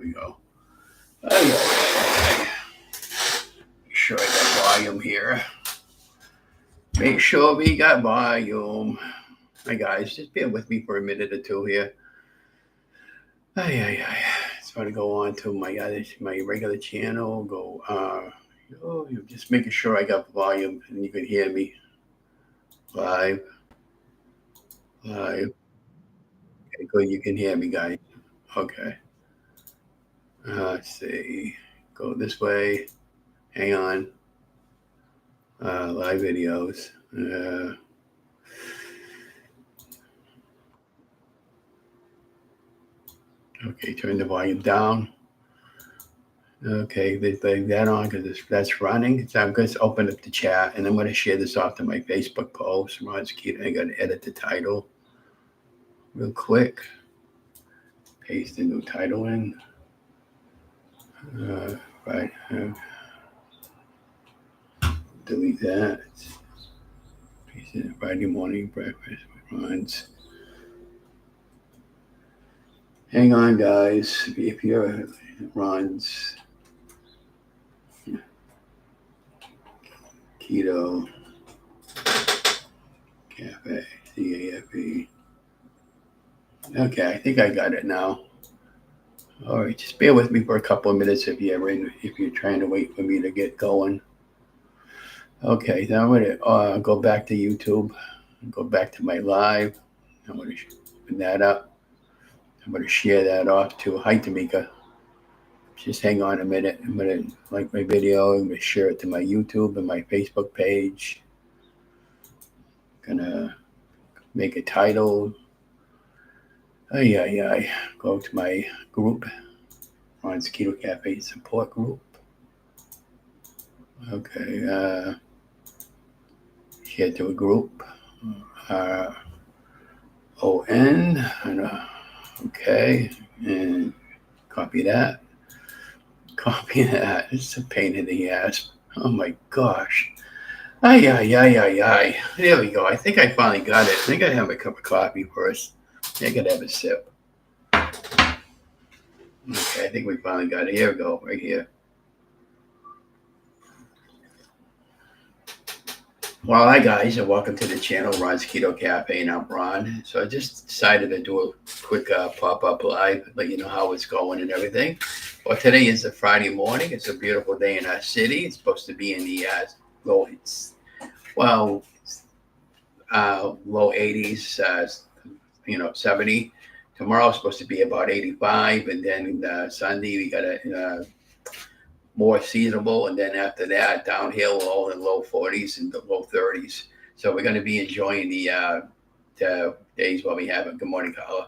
we go. Make sure I got volume here. Make sure we got volume. Hi guys, just bear with me for a minute or two here. Just want to go on to my regular channel. Just making sure I got volume and you can hear me live. Okay, good. You can hear me, guys. Okay. Let's see. Go this way. Hang on. Live videos. Okay, turn the volume down. Okay, leave that on because that's running. So I'm going to open up the chat and I'm going to share this off to my Facebook post. Ron's Keto. I got to edit the title real quick. Paste the new title in. Right. Delete that. Paste it. Friday morning breakfast with Ron's. Hang on, guys. If you're Ron's Keto Cafe, CAFE. Okay, I think I got it now. All right, just bear with me for a couple of minutes if you're trying to wait for me to get going. Okay, now I'm gonna go back to YouTube, go back to my live. I'm gonna open that up. I'm gonna share that off to hi Tamika. Just hang on a minute. I'm gonna like my video. I'm gonna share it to my YouTube and my Facebook page. Gonna make a title. Go to my group, Ron's Keto Cafe support group. Okay, share to a group. ON. Okay, and copy that. Copy that. It's a pain in the ass. Oh my gosh. There we go. I think I finally got it. I think I have a cup of coffee first. I gotta have a sip. Okay, I think we finally got it. Here we go, right here. Well, hi guys, and welcome to the channel, Ron's Keto Cafe, and I'm Ron. So I just decided to do a quick pop-up live, let you know how it's going and everything. Well, today is a Friday morning. It's a beautiful day in our city. It's supposed to be in the low 80s, 70. Tomorrow's supposed to be about 85, and then Sunday we got a more seasonable, and then after that downhill all in low 40s and the low 30s. So we're going to be enjoying the days while we have it. Good morning, Carla.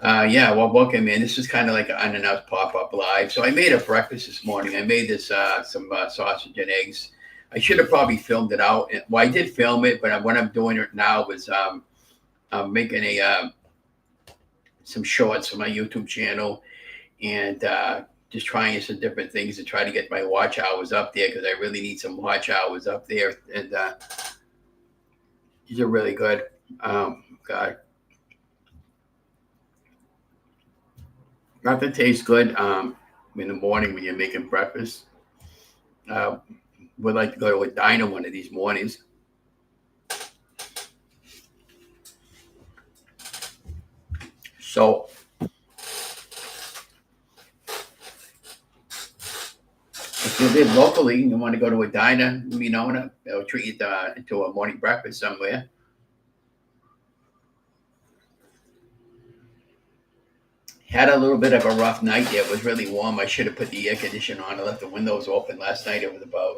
Welcome in. This is kind of like an unannounced pop-up live. So I made a breakfast this morning. I made this some sausage and eggs. I should have probably filmed it out. Well, I did film it, but what I'm doing now is I'm making some shorts for my YouTube channel, and just trying some different things to try to get my watch hours up there because I really need some watch hours up there. And these are really good. God. Nothing tastes good in the morning when you're making breakfast. Would like to go to a diner one of these mornings. So if you live locally and you want to go to a diner, they'll treat you to a morning breakfast somewhere. Had a little bit of a rough night there. It was really warm. I should have put the air conditioner on. I left the windows open last night. It was about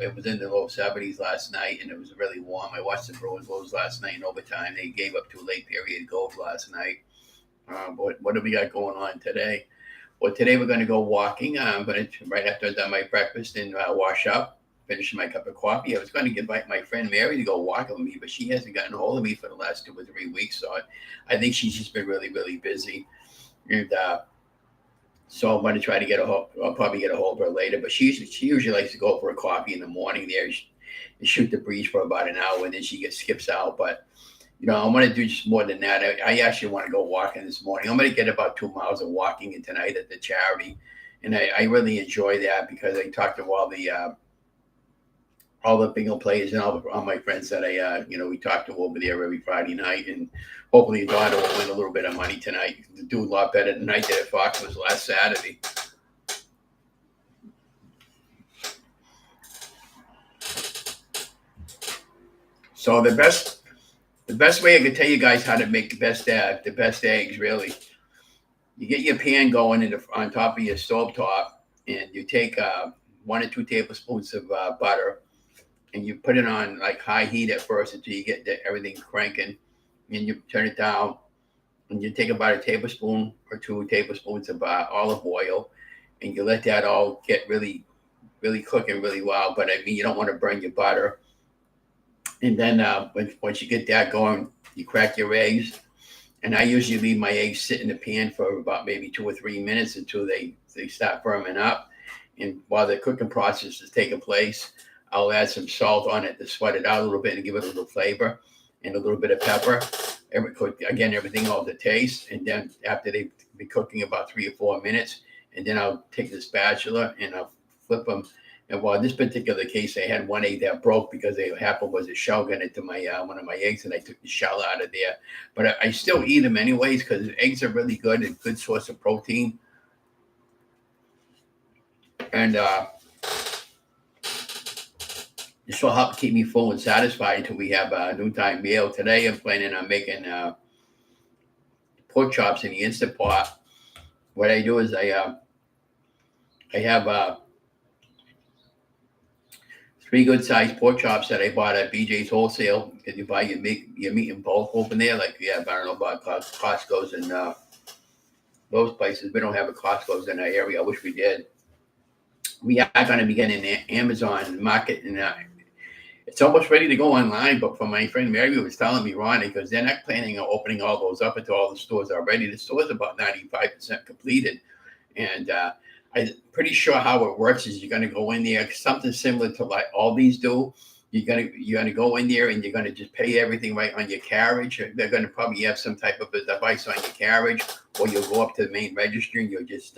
it was in the low 70s last night, and it was really warm. I watched the Bruins lose last night in overtime. They gave up 2 late period goals last night. What do we got going on today? Well, today we're going to go walking. I'm going to, right after I've done my breakfast and wash up, finish my cup of coffee. I was going to invite my friend Mary to go walk with me, but she hasn't gotten a hold of me for the last 2 or 3 weeks. So I think she's just been really, really busy. And so I'm going to try to I'll probably get a hold of her later. But she usually likes to go for a coffee in the morning there. Shoot the breeze for about an hour, and then she skips out. But I want to do just more than that. I actually want to go walking this morning. I'm going to get about 2 miles of walking in tonight at the charity, and I really enjoy that because I talked to all the bingo players and all my friends that we talk to over there every Friday night, and hopefully your daughter will win a little bit of money tonight. Do a lot better tonight than Fox was last Saturday. So the best way I can tell you guys how to make the best eggs, really. You get your pan going on top of your stove top, and you take 1 or 2 tablespoons of butter, and you put it on like high heat at first until you get everything cranking, and you turn it down, and you take about a tablespoon or 2 tablespoons of olive oil, and you let that all get really, really cooking really well. But I mean, you don't want to burn your butter. And then once you get that going, you crack your eggs. And I usually leave my eggs sit in the pan for about maybe 2 or 3 minutes until they start firming up. And while the cooking process is taking place, I'll add some salt on it to sweat it out a little bit and give it a little flavor, and a little bit of pepper. Everything all to taste. And then after they be cooking about 3 or 4 minutes, and then I'll take the spatula and I'll flip them. And while in this particular case, I had one egg that broke because it happened was a shell got into my one of my eggs, and I took the shell out of there. But I still eat them anyways because eggs are really good and good source of protein. And this will help keep me full and satisfied until we have a noontime meal. Today, I'm planning on making pork chops in the Instant Pot. What I do is I have 3 good-sized pork chops that I bought at BJ's Wholesale. Because you buy your meat in bulk over there. Like, I don't know about Costco's and those places. We don't have a Costco's in our area. I wish we did. We are going to be getting an Amazon market, and it's almost ready to go online. But from my friend Mary was telling me, Ronnie, because they're not planning on opening all those up until all the stores are ready. The store's about 95% completed. And I'm pretty sure how it works is you're going to go in there, something similar to like all these do. You're gonna go in there and you're gonna just pay everything right on your carriage. They're gonna probably have some type of a device on your carriage, or you'll go up to the main register and you'll just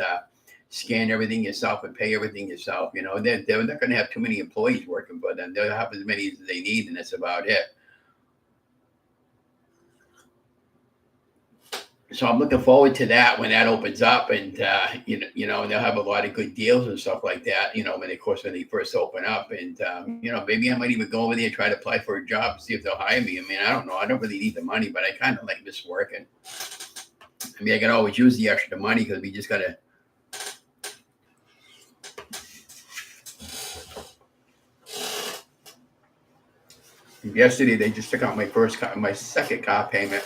scan everything yourself and pay everything yourself. They're not gonna have too many employees working for them. They'll have as many as they need, and that's about it. So I'm looking forward to that when that opens up, and they'll have a lot of good deals and stuff like that. When they first open up, and maybe I might even go over there and try to apply for a job and see if they'll hire me. I mean, I don't know. I don't really need the money, but I kind of like this working. I mean, I can always use the extra money because we just gotta. Yesterday they just took out my second car payment.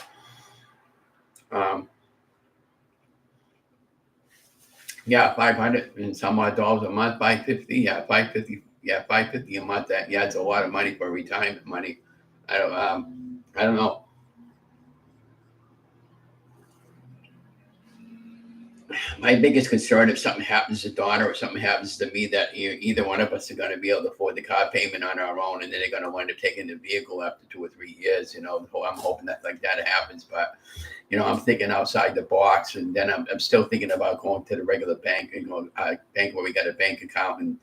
Yeah, 500 and some odd dollars a month, 550. Yeah, 550. Yeah, 550 a month. It's a lot of money for retirement money. I don't know. My biggest concern, if something happens to daughter or something happens to me, that either one of us are going to be able to afford the car payment on our own, and then they're going to wind up taking the vehicle after 2 or 3 years. I'm hoping that like that happens, but I'm thinking outside the box, and then I'm still thinking about going to the regular bank and bank where we got a bank account. And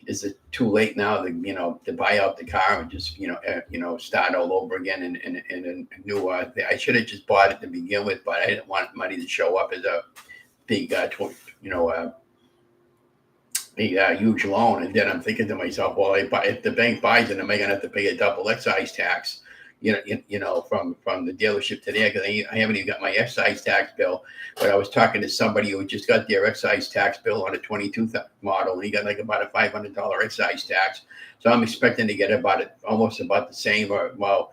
is it too late now to buy out the car and just start all over again in a new? I should have just bought it to begin with, but I didn't want money to show up as a big a huge loan. And then I'm thinking to myself, well, if the bank buys it, am I going to have to pay a double excise tax? From the dealership today, because I haven't even got my excise tax bill. But I was talking to somebody who just got their excise tax bill on a 22 model, and he got like about a $500 excise tax. So I'm expecting to get almost about the same, or well,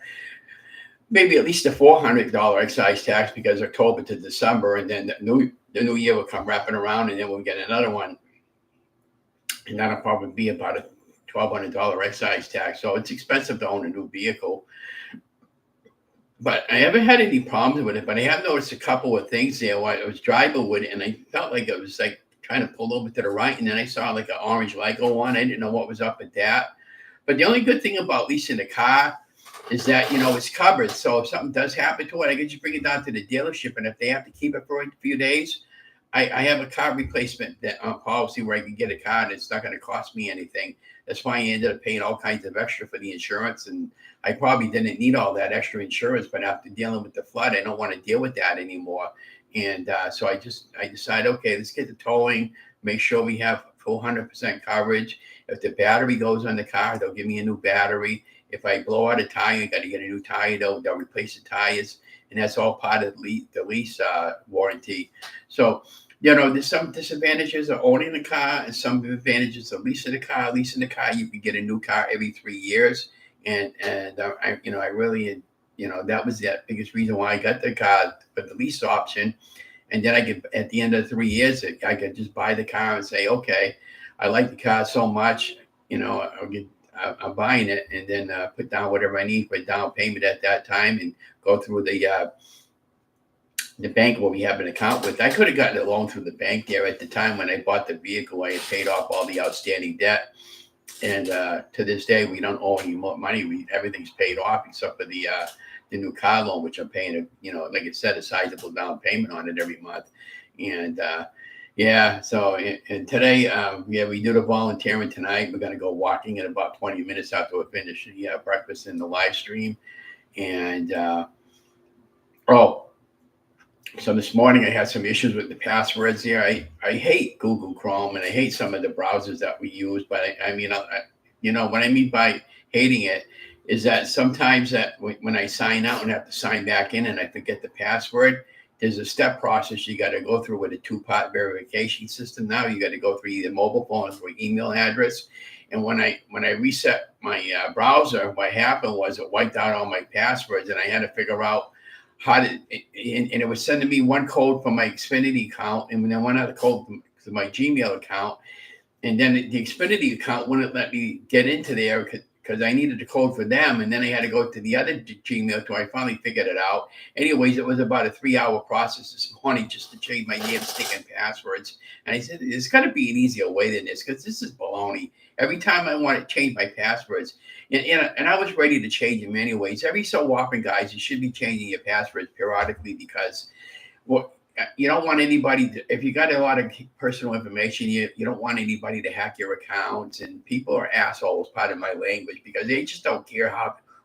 maybe at least a $400 excise tax, because October to December, and then the new year will come wrapping around, and then we'll get another one, and that'll probably be about a $1,200 excise tax. So it's expensive to own a new vehicle. But I haven't had any problems with it. But I have noticed a couple of things there while I was driving with it, and I felt like it was like trying to pull over to the right, and then I saw like an orange light go on. I didn't know what was up with that. But the only good thing about leasing a car is that, it's covered. So if something does happen to it, I can just bring it down to the dealership. And if they have to keep it for a few days, I have a car replacement policy where I can get a car and it's not going to cost me anything. That's why I ended up paying all kinds of extra for the insurance. And I probably didn't need all that extra insurance, but after dealing with the flood, I don't want to deal with that anymore. And so I decided, okay, let's get the towing, make sure we have full 100% coverage. If the battery goes on the car, they'll give me a new battery. If I blow out a tire, I got to get a new tire. They'll replace the tires, and that's all part of the lease warranty. So, there's some disadvantages of owning the car and some advantages of leasing the car. Leasing the car, you can get a new car every 3 years, and I really, that was the biggest reason why I got the car for the lease option. And then I could, at the end of 3 years, I could just buy the car and say, okay, I like the car so much, I'm buying it, and then put down whatever I need for a down payment at that time, and go through the bank where we have an account with. I could have gotten a loan through the bank there at the time when I bought the vehicle. I had paid off all the outstanding debt, and to this day we don't owe any more money. Everything's paid off except for the new car loan, which I'm paying, like I said, a sizable down payment on it every month. And so and today, we do the volunteering tonight. We're going to go walking in about 20 minutes after we finish the breakfast in the live stream. And so this morning I had some issues with the passwords here. I hate Google Chrome, and I hate some of the browsers that we use. But what I mean by hating it is that sometimes that when I sign out and have to sign back in and I forget the password, there's a step process you got to go through with a 2-part verification system. Now you got to go through either mobile phone or email address. And when I reset my browser, what happened was it wiped out all my passwords, and I had to figure out how to. And it was sending me one code from my Xfinity account, and then one other code to my Gmail account. And then the Xfinity account wouldn't let me get into there because I needed the code for them. And then I had to go to the other Gmail until I finally figured it out. Anyways, it was about a 3-hour process this morning just to change my damn sticking passwords. And I said, there's got to be an easier way than this, because this is baloney. Every time I want to change my passwords, and I was ready to change them anyways. Every so often, guys, you should be changing your passwords periodically, because you don't want anybody if you got a lot of personal information, you don't want anybody to hack your accounts. And people are assholes, part of my language, because they just don't care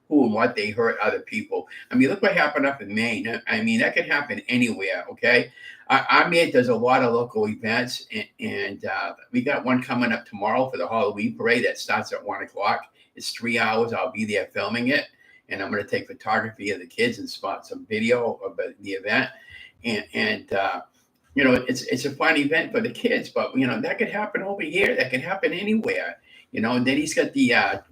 who and what they hurt other people. I mean, look what happened up in Maine. I mean, that could happen anywhere, okay? Our Maine does a lot of local events, and we got one coming up tomorrow for the Halloween parade that starts at 1 o'clock. It's 3 hours. I'll be there filming it, and I'm going to take photography of the kids and spot some video of the event. And it's a fun event for the kids, but that could happen over here. That could happen anywhere. And then he's got the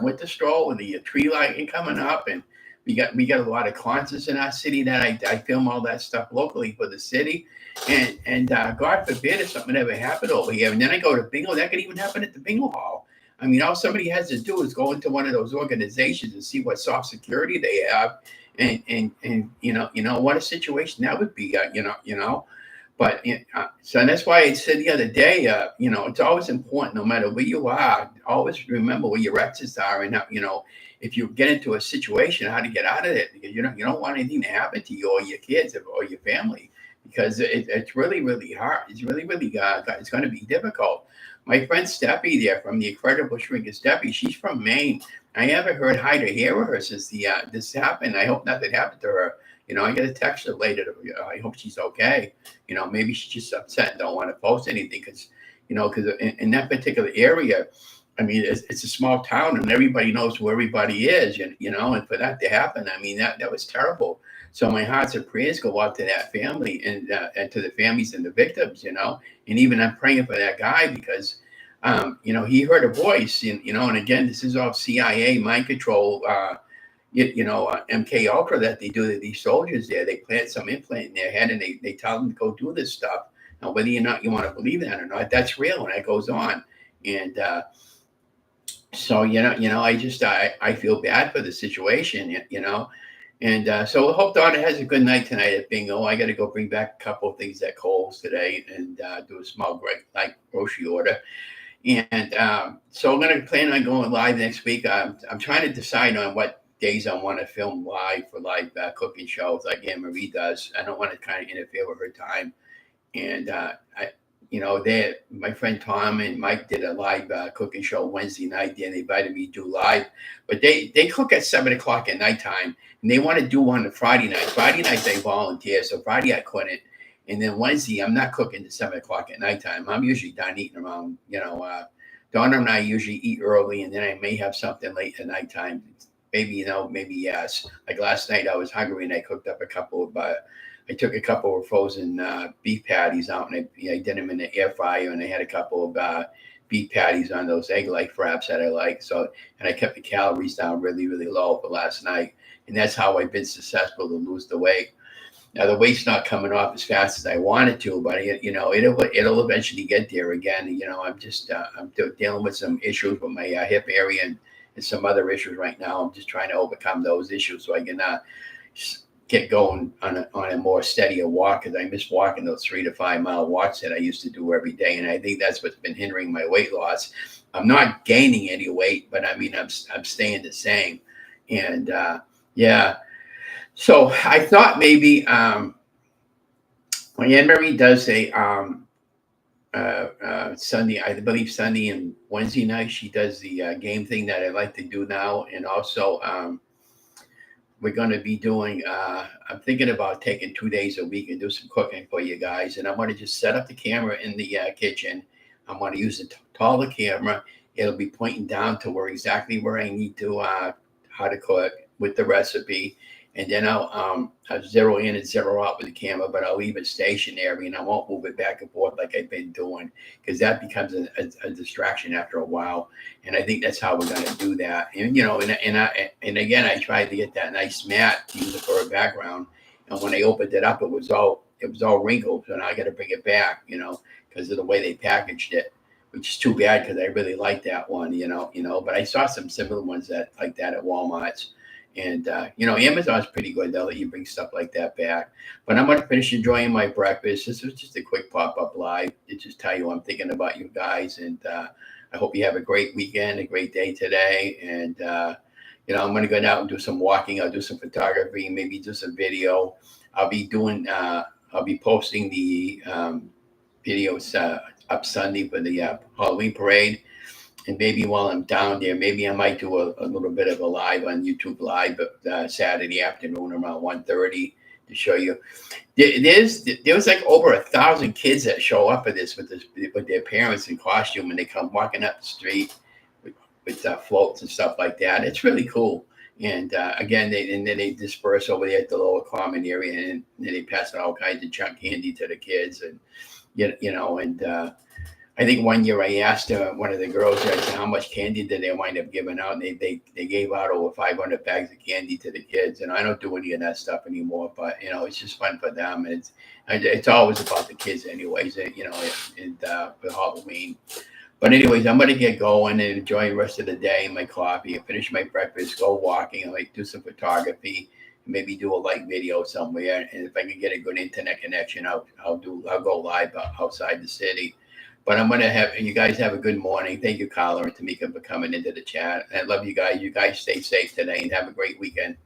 winter stroll and the tree lighting coming up, and we got a lot of concerts in our city that I film all that stuff locally for the city. And God forbid if something ever happened over here, and then I go to bingo. That could even happen at the bingo hall. I mean, all somebody has to do is go into one of those organizations and see what soft security they have. And what a situation that would be, but so that's why I said the other day, it's always important, no matter where you are, always remember where your exits are, and if you get into a situation, how to get out of it, because you don't want anything to happen to you or your kids or your family, because it's really, really hard. It's really, really it's going to be difficult. My friend Steffi there from the Incredible Shrinkers, Steffi, she's from Maine. I haven't heard hi to hear of her since this happened. I hope nothing happened to her. I got a text her later. I hope she's okay. Maybe she's just upset and don't want to post anything because in that particular area, I mean, it's a small town and everybody knows who everybody is, and for that to happen, I mean, that was terrible. So my hearts and prayers go out to that family and to the families and the victims, and even I'm praying for that guy because, he heard a voice, and again, this is all CIA mind control, MK Ultra that they do to these soldiers there. They plant some implant in their head and they tell them to go do this stuff. Now, whether or not you want to believe that or not, that's real, and that goes on. And so, I feel bad for the situation, And so I hope Donna has a good night tonight at bingo. I got to go bring back a couple of things at Kohl's today and do a small grocery order. And so I'm going to plan on going live next week. I'm trying to decide on what days I want to film live for live cooking shows like Anne Marie does. I don't want to kind of interfere with her time. And they, my friend Tom and Mike did a live cooking show Wednesday night. They invited me to do live, but they cook at 7 o'clock at nighttime, and they want to do one on Friday night. Friday night they volunteer, so Friday I couldn't. And then Wednesday I'm not cooking at 7 o'clock at nighttime. I'm usually done eating around, Donna and I usually eat early, and then I may have something late at nighttime. Maybe maybe yes. Like last night I was hungry and I cooked up a couple of I took a couple of frozen beef patties out and I did them in the air fryer, and I had a couple of beef patties on those egg-like wraps that I like. So, and I kept the calories down really, really low for last night, and that's how I've been successful to lose the weight. Now the weight's not coming off as fast as I wanted to, but it'll eventually get there again. I'm dealing with some issues with my hip area and some other issues right now. I'm just trying to overcome those issues so I can get going on a more steadier walk, because I miss walking those 3 to 5 mile walks that I used to do every day, and I think that's what's been hindering my weight loss. I'm not gaining any weight, but I mean I'm staying the same, and yeah. So I thought maybe when Anne Marie does a Sunday, I believe Sunday and Wednesday night, she does the game thing that I like to do now, and also we're going to be doing I'm thinking about taking 2 days a week and do some cooking for you guys, and I'm going to just set up the camera in the kitchen. I'm going to use a taller camera. It'll be pointing down to exactly where I need to how to cook with the recipe, and then I'll zero in and zero out with the camera, but I'll leave it stationary and I won't move it back and forth like I've been doing, because that becomes a distraction after a while. And I think that's how we're going to do that. And and again, I tried to get that nice mat to use it for a background, and when I opened it up, it was all wrinkled. So now I got to bring it back, because of the way they packaged it, which is too bad because I really like that one, But I saw some similar ones like that at Walmart's. And Amazon's pretty good. They'll let you bring stuff like that back. But I'm gonna finish enjoying my breakfast. This was just a quick pop-up live to just tell you I'm thinking about you guys, and I hope you have a great weekend, a great day today. And I'm gonna go out and do some walking. I'll do some photography, maybe do some video. I'll be posting the videos up Sunday for the Halloween parade. And maybe while I'm down there, maybe I might do a little bit of a live on YouTube Live Saturday afternoon around 1:30 to show you. There was like over 1,000 kids that show up for this with their parents in costume, and they come walking up the street with floats and stuff like that. It's really cool. And again, then they disperse over there at the lower common area, and then they pass out all kinds of junk candy to the kids, and I think one year I asked one of the girls, I said, how much candy did they wind up giving out? And they gave out over 500 bags of candy to the kids. And I don't do any of that stuff anymore, but it's just fun for them. And it's always about the kids anyways, for Halloween. But anyways, I'm going to get going and enjoy the rest of the day, my coffee, and finish my breakfast, go walking, and do some photography, maybe do a light video somewhere. And if I can get a good internet connection, I'll go live outside the city. But I'm going to have you guys have a good morning. Thank you, Carla and Tamika, for coming into the chat. I love you guys. You guys stay safe today and have a great weekend.